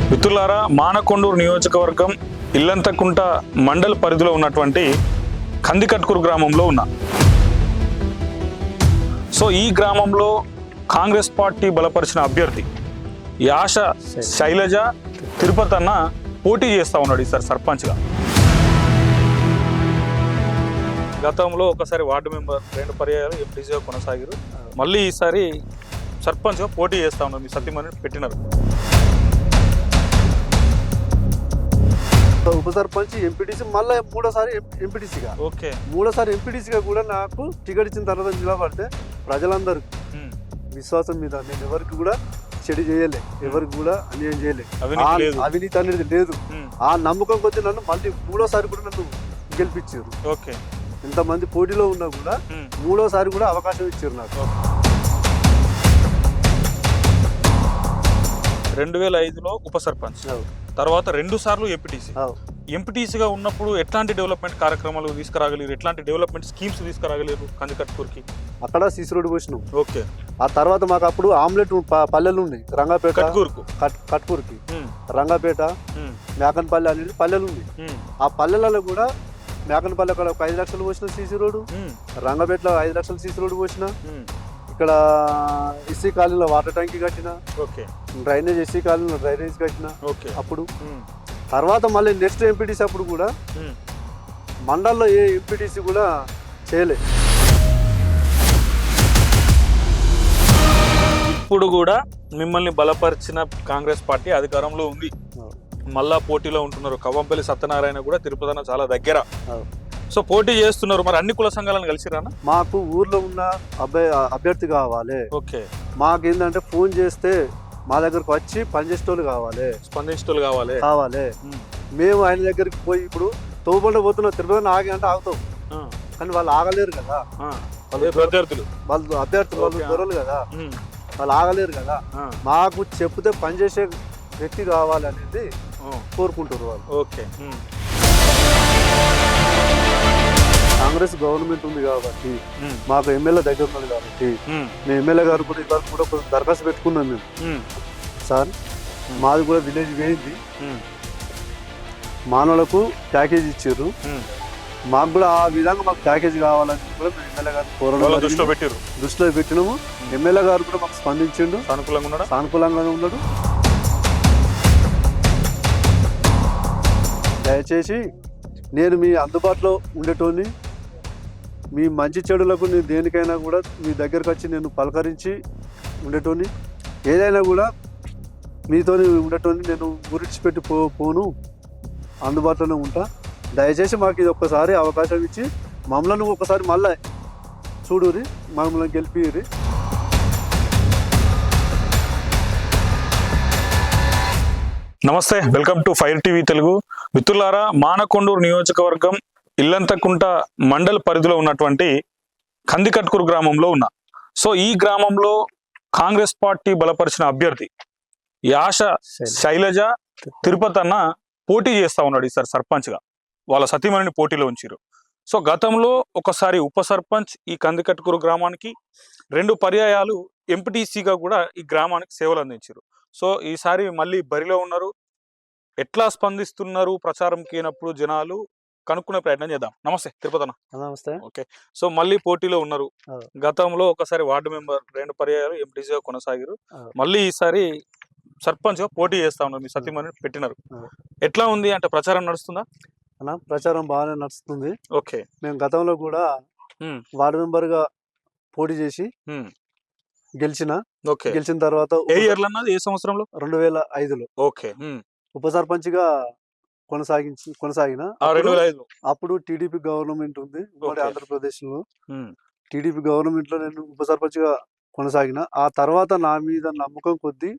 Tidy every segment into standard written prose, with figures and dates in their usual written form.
మిత్రులారా, మానకొండూరు నియోజకవర్గం ఇల్లంతకుంట మండల పరిధిలో ఉన్నటువంటి కందికట్కూరు గ్రామంలో ఉన్నా. సో ఈ గ్రామంలో కాంగ్రెస్ పార్టీ బలపరిచిన అభ్యర్థి యాష శైలజ తిరుపతి అన్న పోటీ చేస్తూ ఉన్నాడు ఈసారి సర్పంచ్గా. గతంలో ఒకసారి వార్డు మెంబర్ 2 పర్యాయాలు ఎంపీసీగా కొనసాగారు. మళ్ళీ ఈసారి సర్పంచ్గా పోటీ చేస్తూ ఉన్నారు. మీ సత్యమని పెట్టినారు. ఉప సర్పంచ్ ఎంపీటీసీ మళ్ళీ మూడోసారి ఎంపీటీసీగా మూడోసారి ఎంపీటీసీగా కూడా నాకు టికెట్ ఇచ్చిన తర్వాత నిలబడితే ప్రజలందరూ విశ్వాసం మీద నేను ఎవరికి కూడా చెడు చేయలే, ఎవరికి కూడా అన్యాయం చేయలే, అవినీతి అనేది లేదు. ఆ నమ్మకం కొద్దీ నన్ను మళ్ళీ మూడోసారి కూడా నన్ను గెలిపించారు. ఇంతమంది పోటీలో ఉన్నా కూడా మూడోసారి కూడా అవకాశం ఇచ్చారు నాకు. 2005లో ఉప సర్పంచ్, తర్వాత 2 సార్లు ఎంపీటీసీగా ఉన్నప్పుడు ఎట్లాంటి డెవలప్మెంట్ కార్యక్రమాలు తీసుకురాగలేరు, ఎట్లాంటి డెవలప్మెంట్ స్కీమ్స్ తీసుకురాగలేరు కందికట్కూరుకి? అక్కడ సీసీ రోడ్డు పోసినాం. ఆ తర్వాత మాకు అప్పుడు ఆమ్లెట్ పల్లెలు ఉన్నాయి, రంగాపేట కట్కూరుకి రంగాపేట మేకనపల్లి అనేది పల్లెలు ఉంది. ఆ పల్లెలలో కూడా మేకనపల్లి అక్కడ ఒక 5 లక్షలు పోసిన సీసీ రోడ్డు, రంగాపేటలో 5 లక్షల సీసీ రోడ్డు పోసిన, ఇక్కడ ఎస్సీ కాలనీలో వాటర్ ట్యాంక్ కట్టిన, డ్రైనేజ్ ఎస్సీ కాలనీలో డ్రైనేజ్ కట్టిన. అప్పుడు తర్వాత మళ్ళీ నెక్స్ట్ ఎంపీటీసీ అప్పుడు కూడా మండల్లో ఏ ఎంపీటీసీ కూడా చేయలే. ఇప్పుడు కూడా మిమ్మల్ని బలపరిచిన కాంగ్రెస్ పార్టీ అధికారంలో ఉంది, మళ్ళా పోటీలో ఉంటున్నారు. కవ్వంపల్లి సత్యనారాయణ కూడా తిరుపతి చాలా దగ్గర. సో పోటీ చేస్తున్నారు. మరి అన్ని కుల సంఘాలను కలిసిరా? మాకు ఊర్లో ఉన్న అభ్యర్థి కావాలి. మాకేంటంటే ఫోన్ చేస్తే మా దగ్గరకు వచ్చి పనిచేసేటోళ్ళు కావాలి, స్పందించేటోళ్ళు కావాలి. మేము ఆయన దగ్గరికి పోయి ఇప్పుడు తోబొండ పోతున్నా తిరుపతి ఆగి అంటే ఆగుతాం, కానీ వాళ్ళు ఆగలేరు కదా. వాళ్ళు అభ్యర్థులు వాళ్ళు దొరలు కదా, వాళ్ళు ఆగలేరు కదా. మాకు చెప్తే పనిచేసే వ్యక్తి కావాలి అనేది కోరుకుంటారు వాళ్ళు. కాంగ్రెస్ గవర్నమెంట్ ఉంది కాబట్టి మాకు ఎమ్మెల్యే దగ్గర ఉన్నది కాబట్టి మేము ఎమ్మెల్యే గారు కూడా ఇవాళ కూడా కొంచెం దరఖాస్తు పెట్టుకున్నాం మేము. సార్ మాది కూడా విలేజ్ వేయింది, మానవులకు ప్యాకేజ్ ఇచ్చారు, మాకు కూడా ఆ విధంగా మాకు ప్యాకేజ్ కావాలని కూడా మేము ఎమ్మెల్యే గారు కోరడం దృష్టిలో పెట్టినాము. ఎమ్మెల్యే గారు కూడా మాకు స్పందించిండు, సానుకూలంగానే ఉన్నాడు. దయచేసి నేను మీ అందుబాటులో ఉండేటోని, మీ మంచి చెడులకు నేను దేనికైనా కూడా మీ దగ్గరకు వచ్చి నేను పలకరించి ఉండేటోని, ఏదైనా కూడా మీతో ఉండేటోని, నేను గురిచిపెట్టి పోను, అందుబాటులోనే ఉంటా. దయచేసి మాకు ఇది ఒక్కసారి అవకాశం ఇచ్చి మమ్మల్ని ఒకసారి మళ్ళీ చూడురి, మమ్మల్ని గెలిపిరి. నమస్తే, welcome to fire TV Telugu. మిత్రులారా, మానకొండూరు నియోజకవర్గం ఇల్లంతకుంట మండల పరిధిలో ఉన్నటువంటి కందికట్కూరు గ్రామంలో ఉన్నా. సో ఈ గ్రామంలో కాంగ్రెస్ పార్టీ బలపరిచిన అభ్యర్థి యాష శైలజ తిరుపతి అన్న పోటీ చేస్తా ఉన్నాడు ఈసారి సర్పంచ్గా. వాళ్ళ సతీమణిని పోటీలో ఉంచారు. సో గతంలో ఒకసారి ఉప సర్పంచ్ ఈ కందికట్కూరు గ్రామానికి, 2 పర్యాయాలు ఎంపీటీసీగా కూడా ఈ గ్రామానికి సేవలు అందించారు. సో ఈసారి మళ్ళీ బరిలో ఉన్నారు. ఎట్లా స్పందిస్తున్నారు ప్రచారంకి అయినప్పుడు జనాలు కనుక్కునే ప్రయత్నం చేద్దాం. నమస్తే తిరుపతి అన్న. నమస్తే. ఓకే, సో మళ్ళీ పోటీలో ఉన్నారు. గతంలో ఒకసారి వార్డు మెంబర్ 2 పర్యాయాలు ఎంపీసీగా కొనసాగారు. మళ్ళీ ఈసారి సర్పంచ్గా పోటీ చేస్తా ఉన్నారు. మీ సత్యమని పెట్టినారు. ఎట్లా ఉంది అంటే ప్రచారం నడుస్తుందా? అన్న ప్రచారం బాగానే నడుస్తుంది. ఓకే, మేము గతంలో కూడా వార్డు మెంబర్ గా పోటీ చేసి గెలిచిన తర్వాత ఏ ఇయర్ అన్నది, ఏ సంవత్సరంలో? 2005లో. ఓకే, ఉప సర్పంచ్ గా కొనసాగిన అప్పుడు టీడీపీ గవర్నమెంట్ ఉంది ఆంధ్రప్రదేశ్ లో. టీడీపీ గవర్నమెంట్ లో నేను ఉప సర్పంచ్ గా కొనసాగిన. ఆ తర్వాత నా మీద నమ్మకం కొద్దీ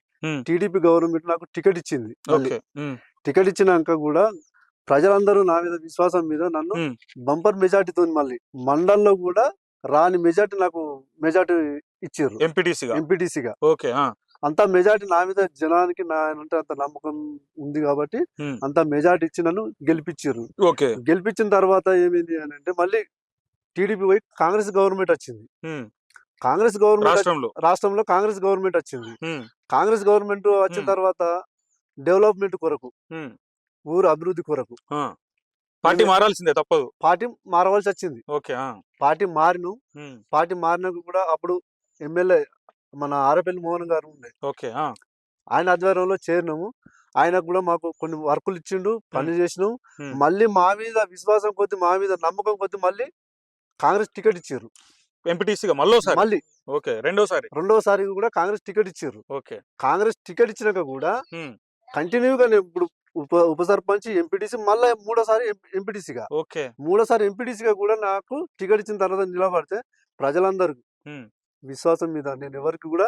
టీడీపీ గవర్నమెంట్ నాకు టికెట్ ఇచ్చింది. టికెట్ ఇచ్చినాక కూడా ప్రజలందరూ నా మీద విశ్వాసం మీద నన్ను బంపర్ మెజార్టీతో మళ్ళీ మండల్లో కూడా రాని మెజార్టీ నాకు మెజార్టీ ఇచ్చారు ఎంపీటీసీగా. అంత మెజార్టీ నా మీద జనానికి నా అంటే అంత నమ్మకం ఉంది కాబట్టి అంత మెజార్టీ ఇచ్చి నన్ను గెలిపించారు. గెలిపించిన తర్వాత ఏమైంది అని అంటే మళ్ళీ టీడీపీ పోయి కాంగ్రెస్ గవర్నమెంట్ వచ్చింది. రాష్ట్రంలో కాంగ్రెస్ గవర్నమెంట్ వచ్చింది. కాంగ్రెస్ గవర్నమెంట్ వచ్చిన తర్వాత డెవలప్మెంట్ కొరకు, ఉమ్, ఊరు అభివృద్ధి కొరకు ఆ. పార్టీ మారాల్సిందే తప్పదు. పార్టీ మారవలసి వచ్చింది. ఓకే. పార్టీ మారిను. ఉమ్, పార్టీ మారినాక కూడా అప్పుడు ఎమ్మెల్యే మన ఆరపల్లి మోహన్ గారు ఉండే, ఓకే. ఆయన ఆధ్వర్యంలో చేరినాము. ఆయనకు కూడా మాకు కొన్ని వర్కులు ఇచ్చిండు, పని చేసినాం. ఉమ్. మళ్ళీ మా మీద విశ్వాసం కొద్ది, మా మీద నమ్మకం కొద్ది మళ్ళీ కాంగ్రెస్ టికెట్ ఇచ్చారు. ఎంపీటీసీగా మళ్ళోసారి. మళ్ళీ ఓకే, రెండోసారి. రెండోసారి కూడా కాంగ్రెస్ టికెట్ ఇచ్చారు. ఓకే. కాంగ్రెస్ టికెట్ ఇచ్చినాక కూడా ఉమ్, కంటిన్యూగా ఇప్పుడు ఉప సర్పంచ్, ఎంపీటీసీ, మళ్ళీ మూడోసారి ఎంపీటీసీగా, ఓకే. మూడోసారి ఎంపీటీసీగా కూడా నాకు టికెట్ ఇచ్చిన తర్వాత నిలబడితే ప్రజలందరూ ఉమ్, విశ్వాసం మీద నేను ఎవరికి కూడా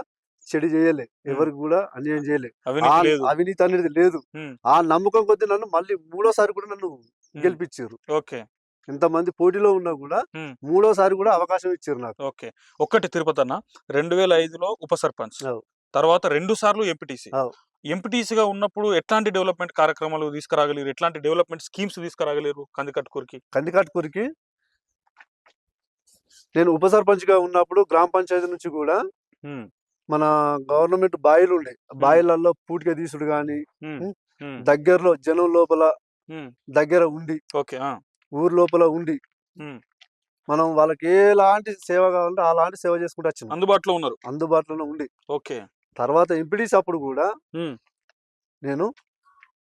చెడు చేయలే, ఎవరికి కూడా అన్యాయం చేయలే, అవినీతి లేదు. అవినీతి అనేది లేదు. ఉమ్, ఆ నమ్మకం కొద్ది నన్ను మళ్ళీ మూడోసారి కూడా నన్ను గెలిపించారు. ఓకే. ఇంతమంది పోటీలో ఉన్నా కూడా ఉమ్, మూడోసారి కూడా అవకాశం ఇచ్చారు నాకు. ఓకే. ఒక్కటి తిరుపతి అన్న, 2005లో ఉప సర్పంచ్, అవు. తర్వాత 2 సార్లు ఎంపీటీసీ. అవు. ఎంపీటీసీగా ఉన్నప్పుడు ఎట్లాంటి డెవలప్మెంట్ కార్యక్రమాలు తీసుకురాగలిగారు, ఎట్లాంటి డెవలప్మెంట్ స్కీమ్స్ తీసుకురాగలేరు కందికట్కూరికి? కందికాట్కూరికి నేను ఉప సర్పంచ్ గా ఉన్నప్పుడు గ్రామ పంచాయతీ నుంచి కూడా ఉమ్, మన గవర్నమెంట్ బాయిలు ఉండే, బాయిలలో పూటిక తీసుడు గాని, ఉమ్, ఉమ్, దగ్గరలో జనం లోపల ఉమ్, దగ్గర ఉండి, ఓకే. ఊరు లోపల ఉండి ఉమ్, మనం వాళ్ళకి ఎలాంటి సేవ కావాలంటే అలాంటి సేవ చేసుకుంటూ వచ్చినాం. అందుబాటులో ఉన్నారు. అందుబాటులోనే ఉండి ఓకే. తర్వాత ఎంపీడీసీ అప్పుడు కూడా ఉమ్, నేను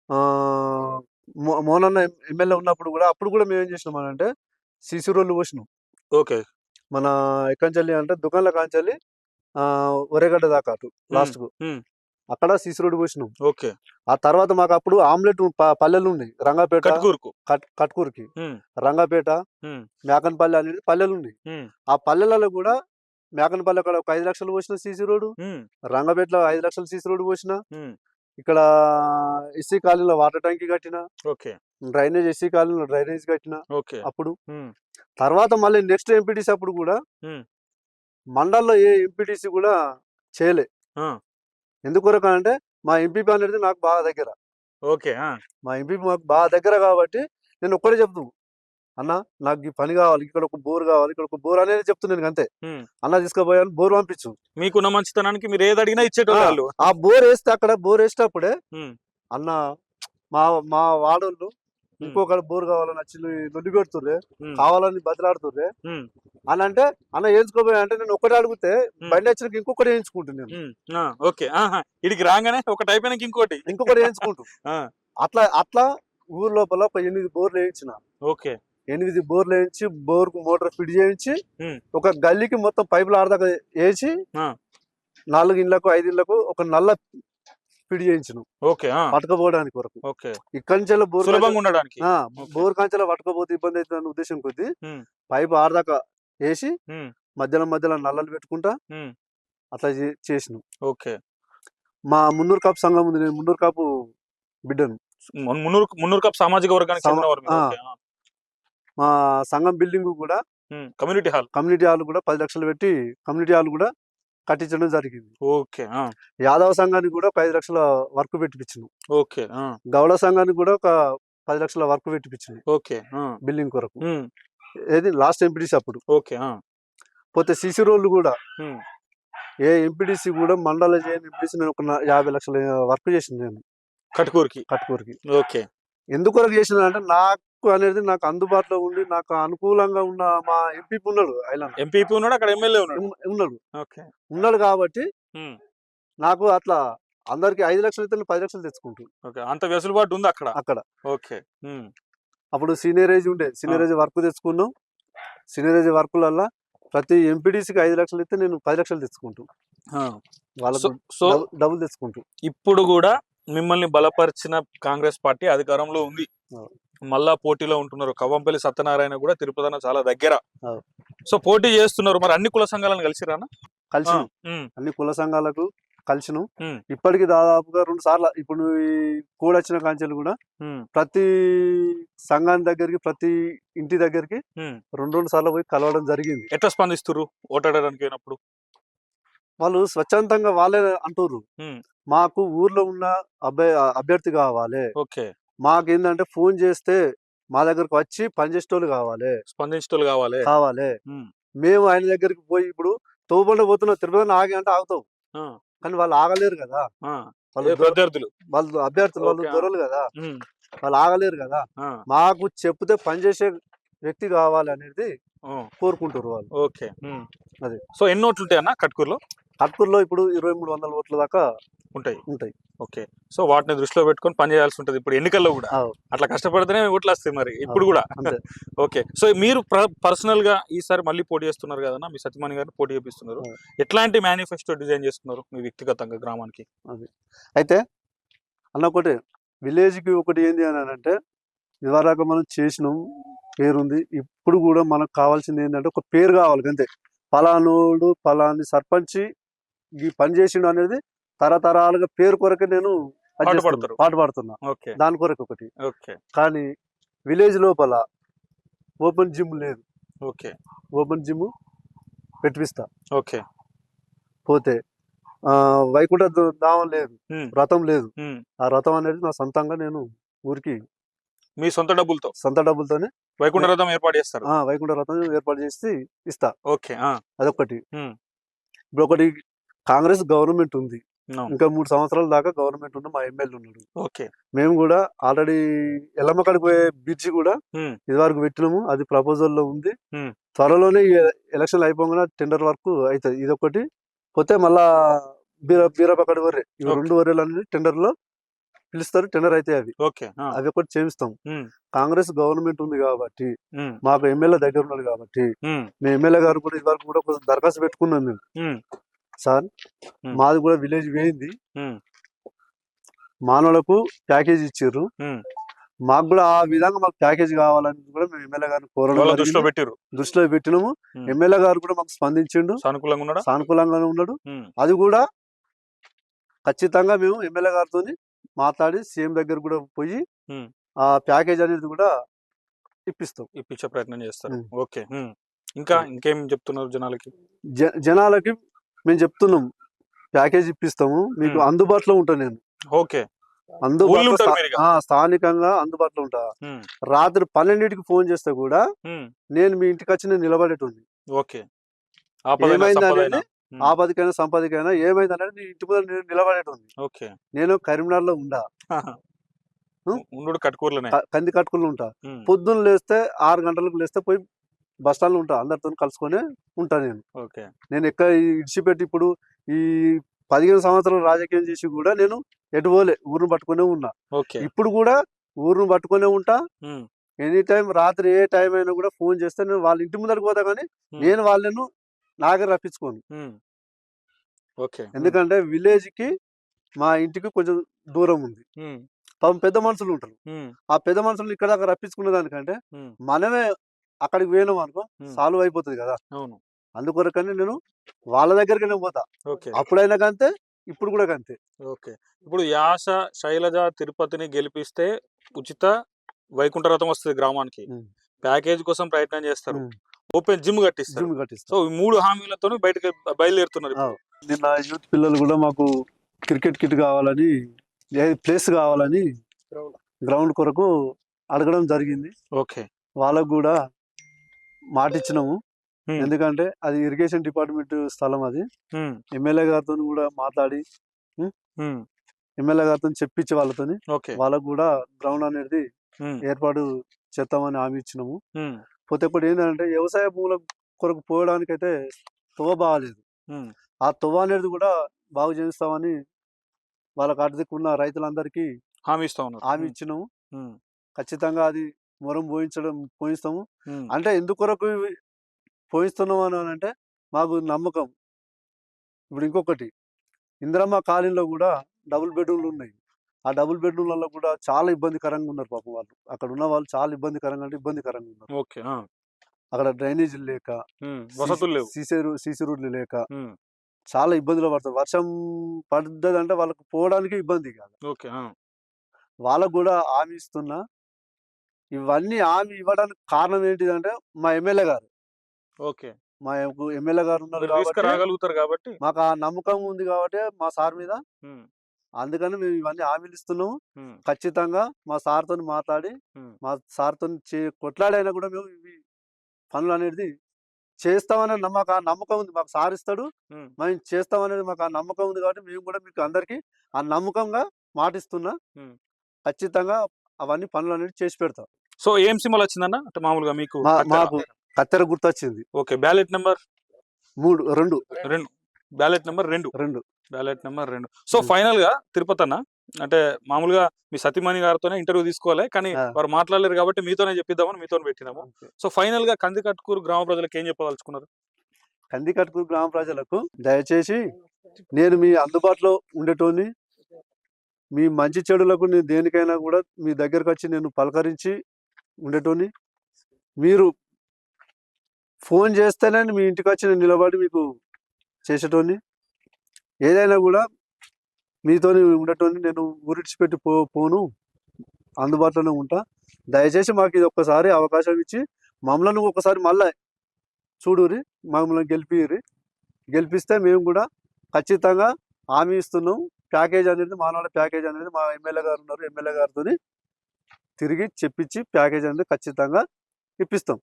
ఆ మోనన్న ఎమ్మెల్యే ఉన్నప్పుడు కూడా అప్పుడు కూడా మేము ఏం చేసినాం అని అంటే సీసీ రోడ్లు పోసినాం. ఓకే. మన ఎక్కంచెల్లి అంటే దుకాణాల కాంచెల్లి ఒరేగడ్డ దాకా అటు లాస్ట్ కు ఉమ్, అక్కడ సీసీ రోడ్డు పోసినాం. ఓకే. ఆ తర్వాత మాకు అప్పుడు ఆమ్లెట్ పల్లెలు ఉన్నాయి, రంగాపేట, కట్కూరుకు. కట్కూరుకి, ఉమ్, రంగాపేట, ఉమ్, మేకనపల్లి అనేది పల్లెలు ఉన్నాయి. ఉమ్, ఆ పల్లెలలో కూడా మేకనపల్లి అక్కడ ఒక 5 లక్షలు పోసిన సీసీ రోడ్డు, ఉమ్, రంగపేటలో 5 లక్షల సీసీ రోడ్డు పోసిన, ఉమ్, ఇక్కడ ఎస్సీ కాలనీలో వాటర్ ట్యాంక్ కట్టిన, ఓకే. డ్రైనేజ్ ఎస్సీ కాలనీలో డ్రైనేజ్ కట్టిన. ఓకే. అప్పుడు ఉమ్, తర్వాత మళ్ళీ నెక్స్ట్ ఎంపీటీసీ అప్పుడు కూడా ఉమ్, మండల్లో ఏ ఎంపీటీసీ కూడా చేయలే. ఆ, ఎందుకొరకు అంటే మా ఎంపీపీ అనేది నాకు బాగా దగ్గర, ఓకే. మా ఎంపీపీ మాకు బాగా దగ్గర కాబట్టి నేను ఒక్కడే చెప్తాను, అన్న నాకు ఈ పని కావాలి, ఇక్కడ ఒక బోర్ కావాలి, ఇక్కడ ఒక బోర్ అనేది చెప్తున్నాను అంతే. ఉమ్, అన్న తీసుకుపోయాను, బోర్ పంపించు. మీకున్న మంచితనానికి మీరు ఏది అడిగినా ఇచ్చేటోళ్ళు వాళ్ళు. ఆ బోర్ వేస్తే అక్కడ బోర్ వేసేటప్పుడే ఉమ్, అన్న మా మా వాడోళ్ళు ఇంకొక బోర్ కావాలని వచ్చి లొల్లి పెడుతుర్రే, ఉమ్, కావాలని బదిలాడుతుర్రే ఉమ్, అని అంటే, అన్న వేయించుకోపోయా అంటే నేను ఒకటి అడిగితే బండి వచ్చినాక ఇంకొకటి వేయించుకుంటున్నాను, ఉమ్, ఓకే. ఇడికి రాగానే ఒకటి అయిపోయినాక ఇంకోటి. ఇంకొకటి వేయించుకుంటూ ఆ, అట్లా అట్లా ఊరు లోపల ఒక 8 బోర్లు వేయించిన. ఓకే. 8 బోర్లు వేయించి బోర్కు మోటార్ ఫిట్ చేయించి ఉమ్, ఒక గల్లీకి మొత్తం పైపులు ఆడదాకా వేసి ఆ, 4 ఇళ్లకు 5 ఇళ్లకు ఒక నల్ల ఫిట్ చేయించిన ఓకే. పట్టుకపోవడానికి వరకు. ఓకే. ఇక్కడి నుంచి బోర్ సులభంగా ఉండడానికి. బోర్ కాంచెల పట్టుకపోతే ఇబ్బంది అవుతుందన్న ఉద్దేశం కొద్దీ ఉమ్, పైపు ఆడదాకా వేసి ఉమ్, మధ్యలో మధ్యలో నల్లలు పెట్టుకుంటా ఉమ్, అట్లా చేసినాం. ఓకే. మా మున్నూరు కాపు సంఘం ఉంది, నేను మున్నూరు కాపు బిడ్డను. మున్నూరు కప్ సామాజిక వర్గానికి చెందినవారు మీరు. ఓకే. మా సంఘం బిల్డింగ్ కూడా కమ్యూనిటీ హాల్ కూడా 10 లక్షలు పెట్టి కమ్యూనిటీ హాల్ కూడా కట్టించడం జరిగింది. ఓకే. యాదవ సంఘానికి కూడా ఒక 5 లక్షల వర్క్ పెట్టిపించింది. ఓకే. గౌడ సంఘానికి కూడా ఒక 10 లక్షల వర్క్ పెట్టిపించింది ఓకే. బిల్డింగ్ కొరకు. ఉమ్, ఏది లాస్ట్ ఎంపీడీసీ అప్పుడు. ఓకే. పోతే సీసీ రోడ్లు కూడా ఉమ్, ఏ ఎంపీడీసీ కూడా మండల చేయని ఎంపీడీసీ నేను ఒక 50 లక్షల వర్క్ చేసింది నేను కట్టుకూరికి. ఓకే. ఎందుకొరకు చేసిన అంటే నాకు అనేది నాకు అందుబాటులో ఉండి నాకు అనుకూలంగా ఉన్న మా ఎంపీపీ ఉన్నాడు, ఆయన ఎంపీపీ ఉన్నాడు, అక్కడ ఎమ్మెల్యే ఉన్నాడు. ఉన్నాడు ఓకే. ఉన్నాడు కాబట్టి ఉమ్, నాకు అట్లా అందరికి 5 లక్షలు అయితే 10 లక్షలు తెచ్చుకుంటూ ఓకే. అంత వెసులుబాటు ఉంది అక్కడ. ఓకే. ఉమ్, అప్పుడు సీనియరేజ్ ఉండే, సీనియరేజ్ వర్క్ తెచ్చుకున్నాం. సీనియరేజ్ వర్కులల్లా ప్రతి ఎంపీడీసీకి 5 లక్షలు అయితే నేను 10 లక్షలు తెచ్చుకుంటూ వాళ్ళకు సో డబ్బులు తెచ్చుకుంటూ. ఇప్పుడు కూడా మిమ్మల్ని బలపరిచిన కాంగ్రెస్ పార్టీ అధికారంలో ఉంది, మళ్ళా పోటీలో ఉంటున్నారు. కవ్వంపల్లి సత్యనారాయణ కూడా తిరుపతి చాలా దగ్గర. సో పోటీ చేస్తున్నారు. మరి అన్ని కుల సంఘాలను కలిసిరానా? కలిసి అన్ని కుల సంఘాలకు కలిసిను. ఇప్పటికి దాదాపుగా 2 సార్లు ఇప్పుడు ఈ కూడొచ్చిన కాంచెలు కూడా ప్రతి సంఘాన్ని దగ్గరికి ప్రతి ఇంటి దగ్గరికి 2 సార్లు పోయి కలవడం జరిగింది. ఎట్లా స్పందిస్తున్నారు ఓటాడడానికి అయినప్పుడు? వాళ్ళు స్వచ్ఛందంగా వాళ్ళే అంటుర్రు, మాకు ఊర్లో ఉన్న అభ్యర్థి కావాలి, మాకేందంటే ఫోన్ చేస్తే మా దగ్గరకు వచ్చి పనిచేసేటోళ్ళు కావాలి, స్పందించేటోళ్ళు కావాలి. మేము ఆయన దగ్గరికి పోయి ఇప్పుడు తోబండ పోతున్నాం, తిరుపతి ఆగి అంటే ఆగుతావు, కానీ వాళ్ళు ఆగలేరు కదా. వాళ్ళు ప్రత్యర్థులు వాళ్ళు అభ్యర్థులు, వాళ్ళు ఓకే. దొరలు కదా, ఉమ్, వాళ్ళు ఆగలేరు కదా. ఆ, మాకు చెప్తే పనిచేసే వ్యక్తి కావాలి అనేది ఓ, కోరుకుంటారు వాళ్ళు. ఓకే. అది సో ఎన్ని ఓట్లు ఉంటాయి అన్న కట్కూరులో? కట్కూరులో ఇప్పుడు 2300 ఓట్ల దాకా ఉంటాయి. ఉంటాయి. ఓకే. సో వాటిని దృష్టిలో పెట్టుకొని పని చేయాల్సి ఉంటుంది ఇప్పుడు ఎన్నికల్లో కూడా. ఆవ్. అట్లా కష్టపడితేనే ఓట్లు వస్తాయి మరి ఇప్పుడు ఆవ్. కూడా. అంతే. ఓకే. సో మీరు పర్సనల్ గా ఈసారి మళ్ళీ పోటీ చేస్తున్నారు కదన్నా, మీ సత్యమణి గారిని పోటీ చేపిస్తున్నారు. ఆవ్. ఎట్లాంటి మేనిఫెస్టో డిజైన్ చేస్తున్నారు మీ వ్యక్తిగతంగా గ్రామానికి? అది అయితే అన్న ఒకటి విలేజ్కి ఒకటి ఏంది అని అంటే, ఇదివరకు మనం చేసినాం, పేరుంది. ఇప్పుడు కూడా మనకు కావాల్సింది ఏంటంటే ఒక పేరు కావాలి అంతే. పలానోడు పలాని సర్పంచి ఈ పని చేసిండు అనేది తరతరాలుగా పేరు కొరకే నేను అది పాటు చేస్తున్నా, పడతారు. పాటు పడుతున్నా. ఓకే. దాని కొరకు ఒకటి. ఓకే. కానీ విలేజ్ లోపల ఓపెన్ జిమ్ లేదు. ఓకే. ఓపెన్ జిమ్ పెట్టిస్తా. ఓకే. పోతే వైకుంఠ ధామం లేదు, ఉమ్, వ్రతం లేదు. ఉమ్. ఆ వ్రతం అనేది నా సొంతంగా నేను ఊరికి మీ సొంత డబ్బులతో సొంత డబ్బులతోనే వైకుంఠ రథం ఏర్పాటు చేస్తారు. వైకుంఠ వ్రతం ఏర్పాటు చేసి ఇస్తా. ఓకే. అదొకటి. ఉమ్, ఇప్పుడు ఒకటి కాంగ్రెస్ గవర్నమెంట్ ఉంది, అవును. ఇంకా 3 సంవత్సరాల దాకా గవర్నమెంట్ ఉన్న మా ఎమ్మెల్యే ఉన్నాడు. ఓకే. మేము కూడా ఆల్రెడీ ఎల్లమ్మకాడికి పోయే బ్రిడ్జి కూడా ఉమ్, ఇదివరకు పెట్టినాము, అది ప్రపోజల్ లో ఉంది. ఉమ్. త్వరలోనే ఎలక్షన్లు అయిపోగానే టెండర్ వర్క్ అవుతుంది. ఇదొకటి. పోతే మళ్ళా బీరపక్కడి వరే, ఇవి ఓకే. 2 వరేలు అనేది టెండర్ లో పిలుస్తారు, టెండర్ అయితే అవి ఓకే. అవి ఒకటి చేయిస్తాం. ఉమ్, కాంగ్రెస్ గవర్నమెంట్ ఉంది కాబట్టి, ఉమ్, మాకు ఎమ్మెల్యే దగ్గర ఉన్నాడు కాబట్టి, ఉమ్, మీ ఎమ్మెల్యే గారు కూడా ఇదివరకు కూడా కొంచెం దరఖాస్తు పెట్టుకున్నాం మేము. ఉమ్, సార్ ఉమ్. మాది కూడా విలేజ్ వేయింది, ఉమ్, మానవులకు ప్యాకేజ్ ఇచ్చారు, ఉమ్. మాకు కూడా ఆ విధంగా మాకు ప్యాకేజ్ కావాలని కూడా మేము ఎమ్మెల్యే గారిని కోరడం వాళ్ళ జరిగింది. దృష్టిలో పెట్టిరు. దృష్టిలో పెట్టినాము. ఉమ్. ఎమ్మెల్యే గారు కూడా మాకు స్పందించిండు, సానుకూలంగా ఉన్నాడా? సానుకూలంగానే ఉన్నాడు. ఉమ్, అది కూడా ఖచ్చితంగా మేము ఎమ్మెల్యే గారితో మాట్లాడి సీఎం దగ్గర కూడా పోయి ఉమ్. ఆ ప్యాకేజ్ అనేది కూడా ఇప్పిస్తాం. ఇప్పించే ప్రయత్నం చేస్తారు. ఉమ్. ఓకే. ఇంకా ఇంకేం చెప్తున్నారు జనాలకి? జనాలకి మేము చెప్తున్నాం, ప్యాకేజ్ ఇప్పిస్తాము, మీకు అందుబాటులో ఉంటా నేను. ఓకే. ఊళ్ళో అందుబాటులో ఉంటారు మీరు ఇక? స్థానికంగా అందుబాటులో ఉంటా. ఉమ్, రాత్రి 12కి ఫోన్ చేస్తే కూడా ఉమ్. నేను మీ ఇంటికి వచ్చి నేను నిలబడేటోని. ఓకే. ఆపదైనా ఏమైంది సంపదైనా. అనేది, ఆపదకైనా సంపదకైనా ఏమైంది అనేది నీ ఇంటి ముందర నేను నిలబడేటోని. ఓకే. నేను కరీంనగర్ లో ఉండా, ఉండు కట్టుకూరులోనే. కంది కట్టుకుని ఉంటా. ఉమ్, పొద్దున్న లేస్తే 6 గంటలకు లేస్తే పోయి బస్ స్టాండ్ లో ఉంటా, అందరితో కలుసుకొని ఉంటా నేను. ఓకే. నేను ఎక్కడ ఇడిచిపెట్టి ఇప్పుడు ఈ 15 సంవత్సరాలు రాజకీయం చేసి కూడా నేను ఎటు పోలే, ఊరును పట్టుకునే ఉన్నా. ఓకే. ఇప్పుడు కూడా ఊరును పట్టుకునే ఉంటా. ఉమ్, ఎనీ టైం రాత్రి ఏ టైం అయినా కూడా ఫోన్ చేస్తే నేను వాళ్ళ ఇంటి ముందరికి పోతా, కానీ నేను వాళ్ళను నాగే రప్పించుకోను. ఉమ్. ఓకే. ఎందుకంటే విలేజ్ కి మా ఇంటికి కొంచెం దూరం ఉంది. ఉమ్, పాపం పెద్ద మనుషులు ఉంటారు. ఉమ్, ఆ పెద్ద మనుషులు ఇక్కడ దాకా రప్పించుకునే దానికంటే ఉమ్. మనమే అక్కడికి పోయినాం అనుకో సాల్వ్ అయిపోతుంది కదా. అవును. అందుకొరకని నేను వాళ్ళ దగ్గరికి పోతా. ఓకే. అప్పుడైనా కంతే, ఇప్పుడు కూడా కంతే. ఓకే. ఇప్పుడు యాస శైలజ తిరుపతిని గెలిపిస్తే ఉచిత వైకుంఠ రథం వస్తుంది గ్రామానికి. ప్యాకేజ్ కోసం ప్రయత్నం చేస్తారు. ఓపెన్ జిమ్ కట్టిస్తారు. జిమ్ కట్టిస్తా. సో ఈ 3 హామీలతో బయటకు బయలుదేరుతున్నారు ఇప్పుడు. నిన్న యూత్ పిల్లలు కూడా మాకు క్రికెట్ కిట్ కావాలని, ప్లేస్ కావాలని గ్రౌండ్ కొరకు అడగడం జరిగింది. ఓకే. వాళ్ళకు కూడా మాట ఇచ్చినాము. ఎందుకంటే అది ఇరిగేషన్ డిపార్ట్మెంట్ స్థలం, అది ఎమ్మెల్యే గారితో కూడా మాట్లాడి ఎమ్మెల్యే గారితో చెప్పించి వాళ్ళతోని వాళ్ళకు కూడా గ్రౌండ్ అనేది ఏర్పాటు చేస్తామని హామీ ఇచ్చినాము. పోతే ఇప్పుడు ఏంటంటే వ్యవసాయ భూముల కొరకు పోవడానికి అయితే తువ్వ బాగాలేదు. ఆ తువ్వ అనేది కూడా బాగు చేస్తామని వాళ్ళకు అడ్డుకున్న రైతులందరికీ హామీ ఇచ్చినాము. ఖచ్చితంగా అది మొరం పోయిస్తాము. అంటే ఎందుకొరకు పోయిస్తున్నాం అని అంటే మాకు నమ్మకం. ఇప్పుడు ఇంకొకటి, ఇందిరమ్మ కాలనీలో కూడా డబుల్ బెడ్రూమ్లు ఉన్నాయి. ఆ డబుల్ బెడ్రూమ్లలో కూడా చాలా ఇబ్బందికరంగా ఉన్నారు పాపం వాళ్ళు. అక్కడ ఉన్న వాళ్ళు చాలా ఇబ్బందికరంగా ఉన్నారు. అక్కడ డ్రైనేజీలు లేక, వసతులు లేవు, సీసీ రోడ్లు లేక చాలా ఇబ్బందులు పడతారు. వర్షం పడ్డదంటే వాళ్ళకు పోవడానికి ఇబ్బంది కాదు. వాళ్ళకు కూడా హామీ ఇస్తున్నా. ఇవన్నీ హామీ ఇవ్వడానికి కారణం ఏంటిదంటే మా ఎమ్మెల్యే గారు. మా ఎమ్మెల్యే గారు ఉన్నారు కాబట్టి, మాకు ఆ నమ్మకం ఉంది కాబట్టి మా సార్ మీద. అందుకని మేము ఇవన్నీ హామీలు ఇస్తున్నాము. ఖచ్చితంగా మా సార్తో మాట్లాడి, మా సార్తో కొట్లాడైనా కూడా మేము ఇవి పనులు అనేది చేస్తామనే మాకు ఆ నమ్మకం ఉంది, మాకు సార్ ఇస్తాడు, ఉమ్. మేము చేస్తామనేది మాకు ఆ నమ్మకం ఉంది. కాబట్టి మేము కూడా మీకు అందరికీ ఆ నమ్మకంగా మాటిస్తున్నా, ఉమ్. ఖచ్చితంగా అవన్నీ పనులు అనేది చేసి పెడతాం. సో ఏం సింబల్ వచ్చిందన్న అంటే మామూలుగా మీకు మాకు కత్తెర గుర్తొచ్చింది. Okay, ballot number 2 ballot number 2 2. Ballot number 2. So final గా తిరుపతి అన్న, అంటే మామూలుగా మీ సతీమణి గారితోనే ఇంటర్వ్యూ తీసుకోవాలి, కానీ వారు మాట్లాడలేరు కాబట్టి మీతోనే చెప్పిద్దామని మీతో పెట్టినాము. సో ఫైనల్ గా కందికట్కూరు గ్రామ ప్రజలకు ఏం చెప్పదలుచుకున్నారు? కందికట్కూరు గ్రామ ప్రజలకు దయచేసి నేను మీ అందుబాటులో ఉండేటోని, మీ మంచి చెడులకు నేను దేనికైనా కూడా మీ దగ్గరకు వచ్చి నేను పలకరించి ఉండేటోని. మీరు ఫోన్ చేస్తేనే మీ ఇంటికి వచ్చి నేను నిలబడి మీకు చేసేటోని. ఏదైనా కూడా మీతోని ఉండేటోని. నేను ఊరిడిచిపెట్టి పోను, అందుబాటులోనే ఉంటా. దయచేసి మాకు ఇది ఒక్కసారి అవకాశం ఇచ్చి మమ్మల్ని ఒకసారి మళ్ళీ చూడురి, మమ్మల్ని గెలిపిస్తే మేము కూడా ఖచ్చితంగా హామీ ఇస్తున్నాం. ప్యాకేజ్ అనేది మానవుల ప్యాకేజ్ అనేది మా ఎమ్మెల్యే గారు ఉన్నారు, ఎమ్మెల్యే గారితో తిరిగి చెప్పించి ప్యాకేజ్ అనేది ఖచ్చితంగా ఇప్పిస్తాం.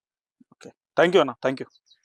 థ్యాంక్ యూ అన్న, థ్యాంక్ యూ.